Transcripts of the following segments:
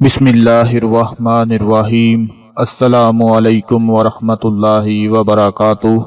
बिस्मिल्लाहिर्रहमानिर्रहीम। अस्सलाम ओ अलैकुम वरहमतुल्लाहि वबरकातुह।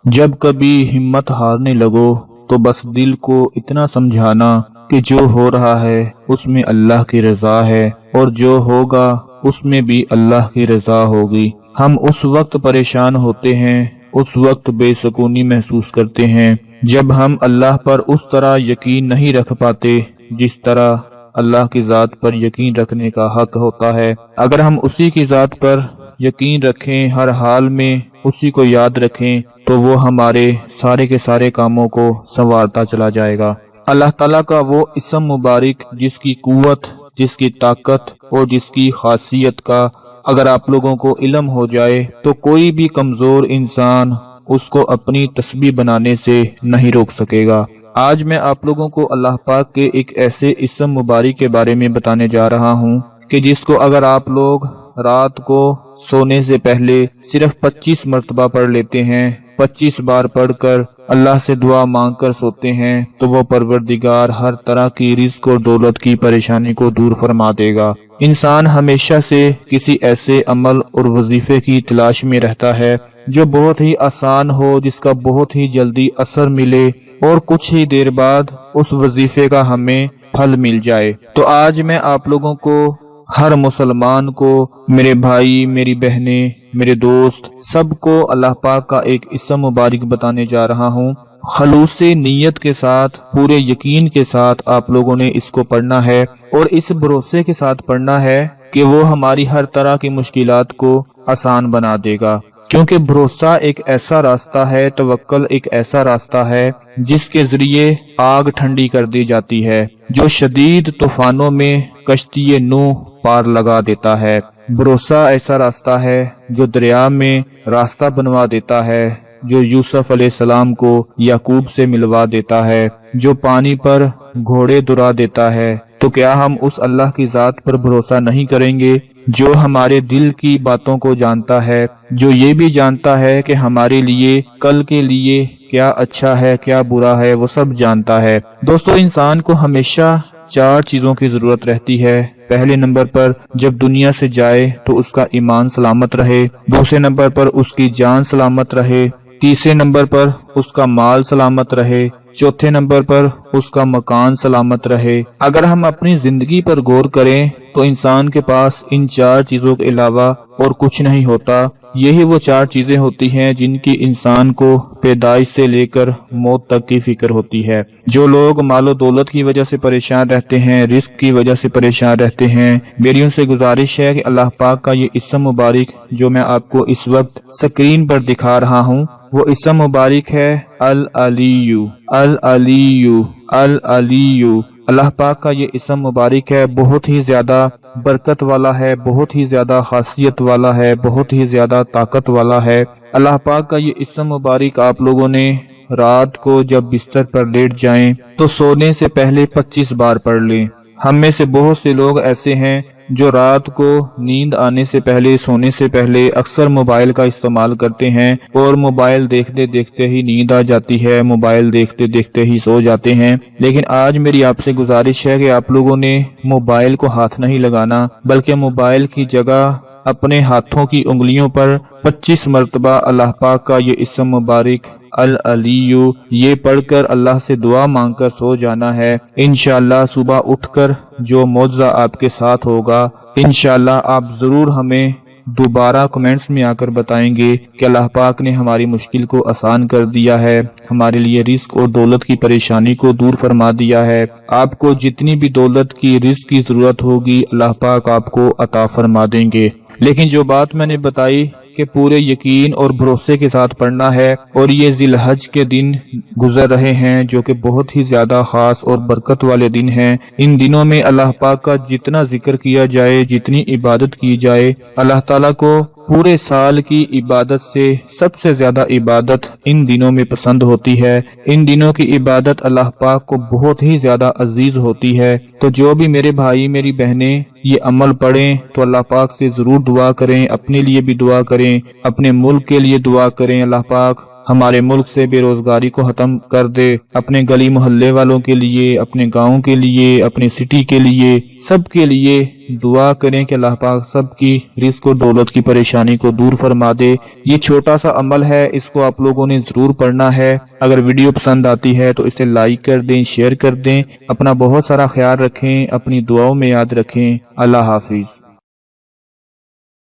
जब कभी हिम्मत हारने लगो तो बस दिल को इतना समझाना कि जो हो रहा है उसमें अल्लाह की रजा है और जो होगा उसमें भी अल्लाह की रजा होगी। हम उस वक्त परेशान होते हैं, उस वक्त बेसुकूनी महसूस करते हैं जब हम अल्लाह पर उस तरह यकीन नहीं रख पाते जिस तरह अल्लाह की ज़ात पर यकीन रखने का हक होता है। अगर हम उसी की ज़ात पर यकीन रखें, हर हाल में उसी को याद रखें, तो वो हमारे सारे के सारे कामों को संवारता चला जाएगा। अल्लाह ताला का वो इसम मुबारक जिसकी कुव्वत, जिसकी ताकत और जिसकी खासियत का अगर आप लोगों को इल्म हो जाए तो कोई भी कमज़ोर इंसान उसको अपनी तस्बीह बनाने से नहीं रोक सकेगा। आज मैं आप लोगों को अल्लाह पाक के एक ऐसे इसम मुबारक के बारे में बताने जा रहा हूँ कि जिसको अगर आप लोग रात को सोने से पहले सिर्फ 25 मरतबा पढ़ लेते हैं, 25 बार पढ़कर अल्लाह से दुआ मांगकर सोते हैं, तो वो परवरदिगार हर तरह की रिज़्क और दौलत की परेशानी को दूर फरमा देगा। इंसान हमेशा से किसी ऐसे अमल और वजीफे की तलाश में रहता है जो बहुत ही आसान हो, जिसका बहुत ही जल्दी असर मिले और कुछ ही देर बाद उस वजीफे का हमें फल मिल जाए। तो आज मैं आप लोगों को, हर मुसलमान को, मेरे भाई, मेरी बहनें, मेरे दोस्त, सबको अल्लाह पाक का एक इसम मुबारक बताने जा रहा हूँ। खलूसे नीयत के साथ, पूरे यकीन के साथ आप लोगों ने इसको पढ़ना है और इस भरोसे के साथ पढ़ना है कि वो हमारी हर तरह की मुश्किलात को आसान बना देगा। क्योंकि भरोसा एक ऐसा रास्ता है, तवक्कल एक ऐसा रास्ता है जिसके जरिए आग ठंडी कर दी जाती है, जो शदीद तूफानों में कश्ती नूह पार लगा देता है। भरोसा ऐसा रास्ता है जो दरिया में रास्ता बनवा देता है, जो यूसुफ अलैहिस्सलाम को याकूब से मिलवा देता है, जो पानी पर घोड़े दुरा देता है। तो क्या हम उस अल्लाह की ज़ात पर भरोसा नहीं करेंगे जो हमारे दिल की बातों को जानता है, जो ये भी जानता है कि हमारे लिए कल के लिए क्या अच्छा है क्या बुरा है, वो सब जानता है। दोस्तों, इंसान को हमेशा 4 चीजों की जरूरत रहती है। पहले नंबर पर जब दुनिया से जाए तो उसका ईमान सलामत रहे, दूसरे नंबर पर उसकी जान सलामत रहे, तीसरे नंबर पर उसका माल सलामत रहे, चौथे नंबर पर उसका मकान सलामत रहे। अगर हम अपनी जिंदगी पर गौर करें तो इंसान के पास इन 4 चीजों के अलावा और कुछ नहीं होता। यही वो 4 चीजें होती हैं जिनकी इंसान को पैदाइश से लेकर मौत तक की फिक्र होती है। जो लोग मालो दौलत की वजह से परेशान रहते हैं, रिस्क की वजह से परेशान रहते हैं, मेरी उनसे गुजारिश है कि अल्लाह पाक का ये इसम मुबारक जो मैं आपको इस वक्त स्क्रीन पर दिखा रहा हूँ, वो इसम मुबारक है अल अलीयू। अल अलीयू, अल अलीयू। अल्लाह पाक का ये इसम मुबारक है, बहुत ही ज्यादा बरकत वाला है, बहुत ही ज्यादा खासियत वाला है, बहुत ही ज्यादा ताकत वाला है। अल्लाह पाक का ये इसम मुबारक आप लोगों ने रात को जब बिस्तर पर लेट जाएं तो सोने से पहले 25 बार पढ़ लें। हम में से बहुत से लोग ऐसे हैं जो रात को नींद आने से पहले, सोने से पहले अक्सर मोबाइल का इस्तेमाल करते हैं और मोबाइल देखते देखते ही नींद आ जाती है, मोबाइल देखते देखते ही सो जाते हैं। लेकिन आज मेरी आपसे गुजारिश है कि आप लोगों ने मोबाइल को हाथ नहीं लगाना, बल्कि मोबाइल की जगह अपने हाथों की उंगलियों पर 25 मरतबा अल्लाह पाक का ये इसम मुबारक अल अलीयू ये पढ़कर अल्लाह से दुआ मांगकर सो जाना है। इंशाअल्लाह सुबह उठकर जो मौजज़ा आपके साथ होगा, इंशाअल्लाह आप जरूर हमें दोबारा कमेंट्स में आकर बताएंगे कि अल्लाह पाक ने हमारी मुश्किल को आसान कर दिया है, हमारे लिए रिस्क और दौलत की परेशानी को दूर फरमा दिया है। आपको जितनी भी दौलत की, रिस्क की जरूरत होगी, अल्लाह पाक आपको अता फरमा देंगे। लेकिन जो बात मैंने बताई कि पूरे यकीन और भरोसे के साथ पढ़ना है, और ये जिलहज के दिन गुजर रहे हैं जो कि बहुत ही ज्यादा खास और बरकत वाले दिन हैं। इन दिनों में अल्लाह पाक का जितना जिक्र किया जाए, जितनी इबादत की जाए, अल्लाह ताला को पूरे साल की इबादत से सबसे ज्यादा इबादत इन दिनों में पसंद होती है। इन दिनों की इबादत अल्लाह पाक को बहुत ही ज्यादा अजीज होती है। तो जो भी मेरे भाई, मेरी बहनें ये अमल पढ़ें तो अल्लाह पाक से जरूर दुआ करें, अपने लिए भी दुआ करें, अपने मुल्क के लिए दुआ करें। अल्लाह पाक ہمارے ملک سے بے روزگاری کو ختم کر دے، اپنے گلی محلے والوں کے لیے، اپنے گاؤں کے لیے، اپنے سٹی کے لیے، سب کے لیے دعا کریں کہ اللہ پاک سب کی رزق و دولت کی پریشانی کو دور فرما دے۔ یہ چھوٹا سا عمل ہے، اس کو آپ لوگوں نے ضرور پڑھنا ہے۔ اگر ویڈیو پسند آتی ہے تو اسے لائک کر دیں، شیئر کر دیں۔ اپنا بہت سارا خیال رکھیں، اپنی دعاؤں میں یاد رکھیں۔ اللہ حافظ۔